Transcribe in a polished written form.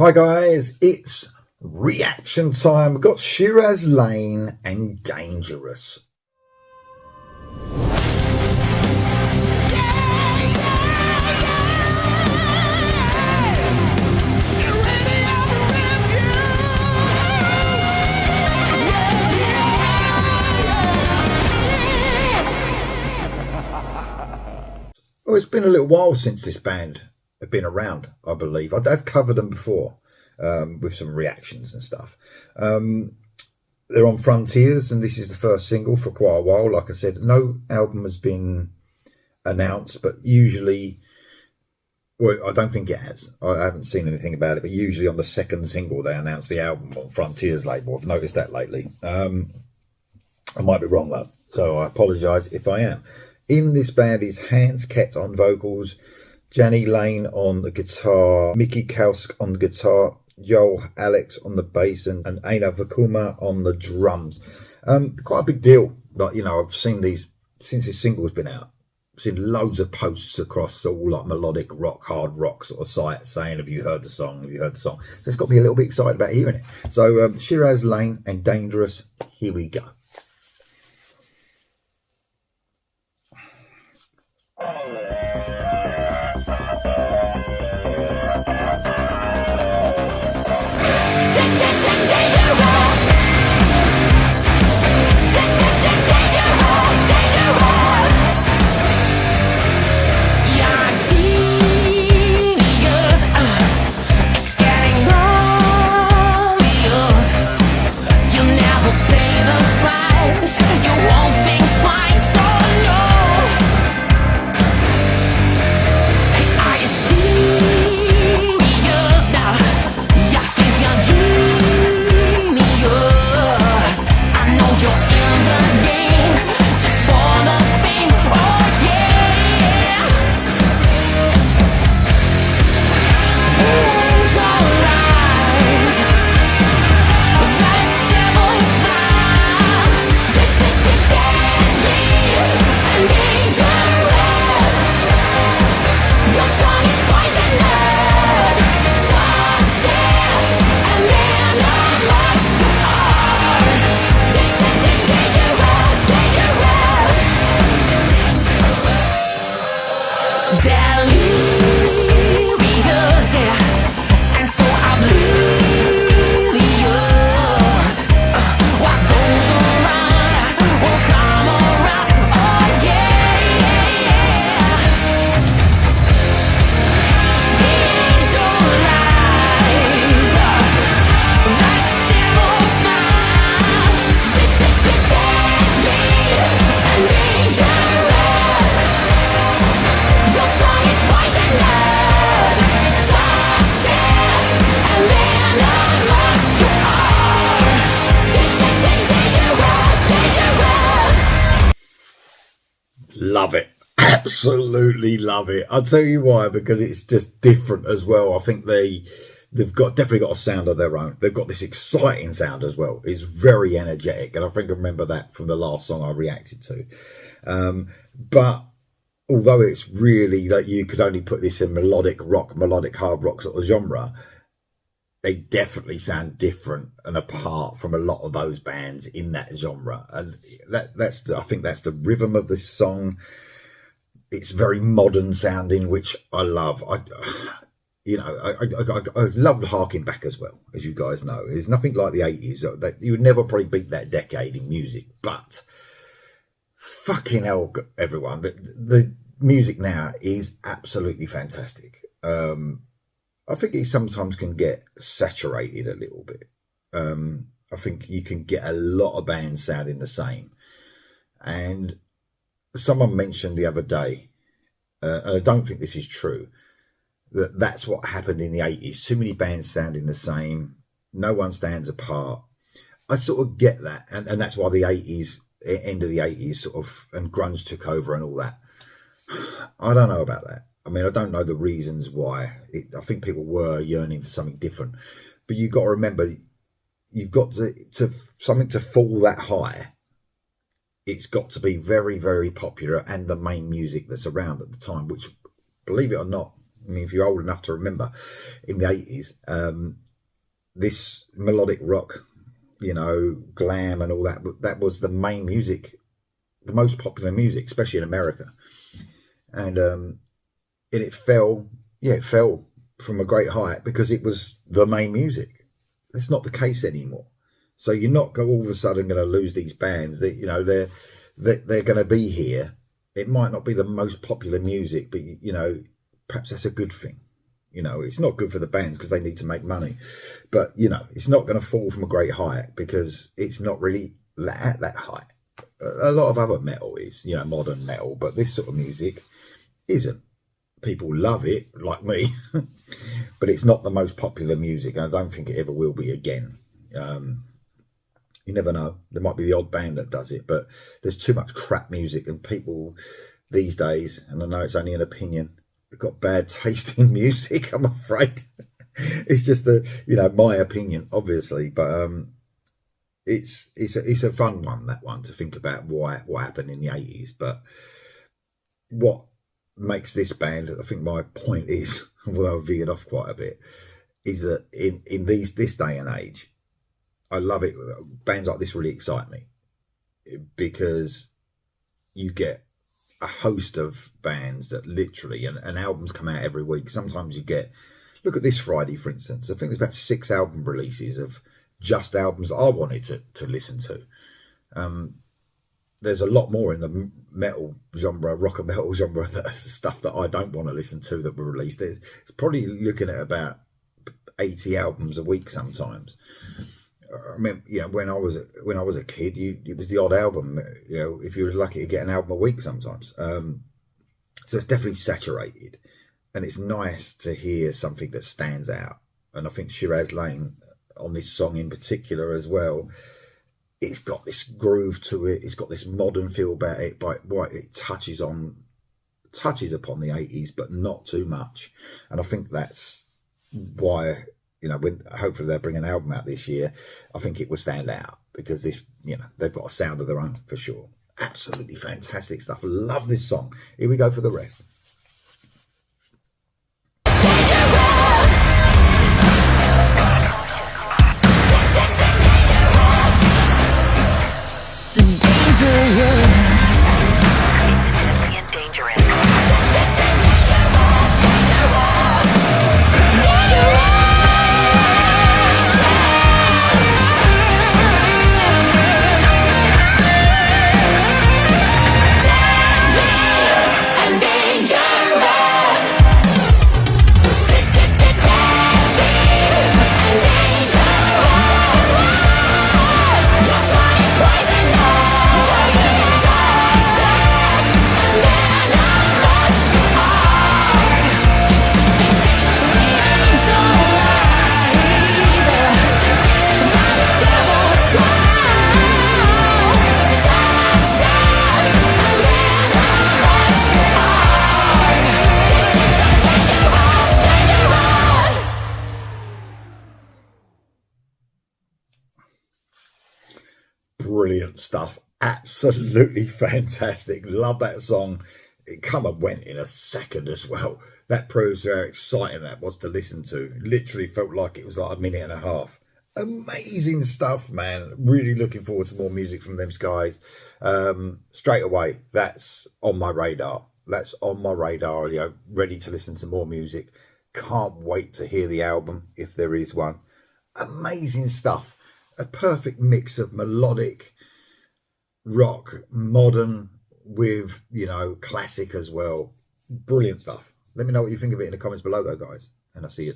Hi guys, it's reaction time. We've got Shiraz, Lane and Dangerous. Oh, it's been a little while since this band have been around, I believe. I've covered them before with some reactions and stuff. They're on Frontiers, and this is the first single for quite a while. Like I said, no album has been announced, but usually, well, I don't think it has. I haven't seen anything about it, but usually on the second single they announce the album on Frontiers label. I've noticed that lately. I might be wrong though, so I apologise if I am. In this band is Hans Kett on vocals, Janny Lane on the guitar, Mickey Kausk on the guitar, Joel Alex on the bass, and Aina Vakuma on the drums. Quite a big deal. Like, you know, I've seen these since this single's been out. I've seen loads of posts across all like melodic rock, hard rock sort of sites saying, have you heard the song? Have you heard the song? So it's got me a little bit excited about hearing it. So Shiraz, Lane and Dangerous, here we go. Love it. Absolutely love it. I'll tell you why, because it's just different as well. I think they've definitely got a sound of their own. They've got this exciting sound as well. It's very energetic, and I think I remember that from the last song I reacted to. But although it's really like you could only put this in melodic rock, melodic hard rock sort of genre, they definitely sound different and apart from a lot of those bands in that genre. And I think that's the rhythm of this song. It's very modern sounding, which I love. I love harking back as well, as you guys know. There's nothing like the 80s. You would never probably beat that decade in music, but fucking hell, everyone, the music now is absolutely fantastic. I think it sometimes can get saturated a little bit. I think you can get a lot of bands sounding the same. And someone mentioned the other day, and I don't think this is true, that's what happened in the 80s. Too many bands sounding the same. No one stands apart. I sort of get that. And that's why the 80s, end of the 80s sort of, and grunge took over and all that. I don't know about that. I mean, I don't know the reasons why. I think people were yearning for something different. But you've got to remember, you've got to something to fall that high. It's got to be very, very popular and the main music that's around at the time, which, believe it or not, I mean, if you're old enough to remember, in the 80s, this melodic rock, you know, glam and all that, that was the main music, the most popular music, especially in America. And it fell, yeah, it fell from a great height because it was the main music. That's not the case anymore. So you're not all of a sudden going to lose these bands. That, you know, they're going to be here. It might not be the most popular music, but, you know, perhaps that's a good thing. You know, it's not good for the bands because they need to make money. But, you know, it's not going to fall from a great height because it's not really at that height. A lot of other metal is, you know, modern metal, but this sort of music isn't. People love it, like me, but it's not the most popular music. And I don't think it ever will be again. You never know. There might be the odd band that does it, but there's too much crap music, and people these days, and I know it's only an opinion, have got bad taste in music, I'm afraid. It's just you know, my opinion, obviously, but it's a fun one, that one, to think about what happened in the 80s. But what makes this band, I think my point is, although I've veered off quite a bit, is that in this day and age, I love it. Bands like this really excite me because you get a host of bands that literally, and albums come out every week. Sometimes you get, look at this Friday, for instance. I think there's about 6 album releases of just albums that I wanted to listen to. There's a lot more in the metal genre, rock and metal genre, stuff that I don't want to listen to that were released. It's probably looking at about 80 albums a week sometimes. I mean, you know, when I was a kid, it was the odd album. You know, if you were lucky to get an album a week sometimes. So it's definitely saturated, and it's nice to hear something that stands out. And I think Shiraz Lane on this song in particular as well, it's got this groove to it. It's got this modern feel about it, but it touches upon the 80s, but not too much. And I think that's why, you know, when hopefully they'll bring an album out this year, I think it will stand out because this, you know, they've got a sound of their own for sure. Absolutely fantastic stuff. Love this song. Here we go for the rest. Brilliant stuff. Absolutely fantastic. Love that song. It come and went in a second as well. That proves how exciting that was to listen to. Literally felt like it was like a minute and a half. Amazing stuff, man. Really looking forward to more music from them guys. Straight away, that's on my radar. That's on my radar. You know, ready to listen to more music. Can't wait to hear the album if there is one. Amazing stuff. A perfect mix of melodic rock, modern with, you know, classic as well. Brilliant stuff. Let me know what you think of it in the comments below though, guys, and I'll see you.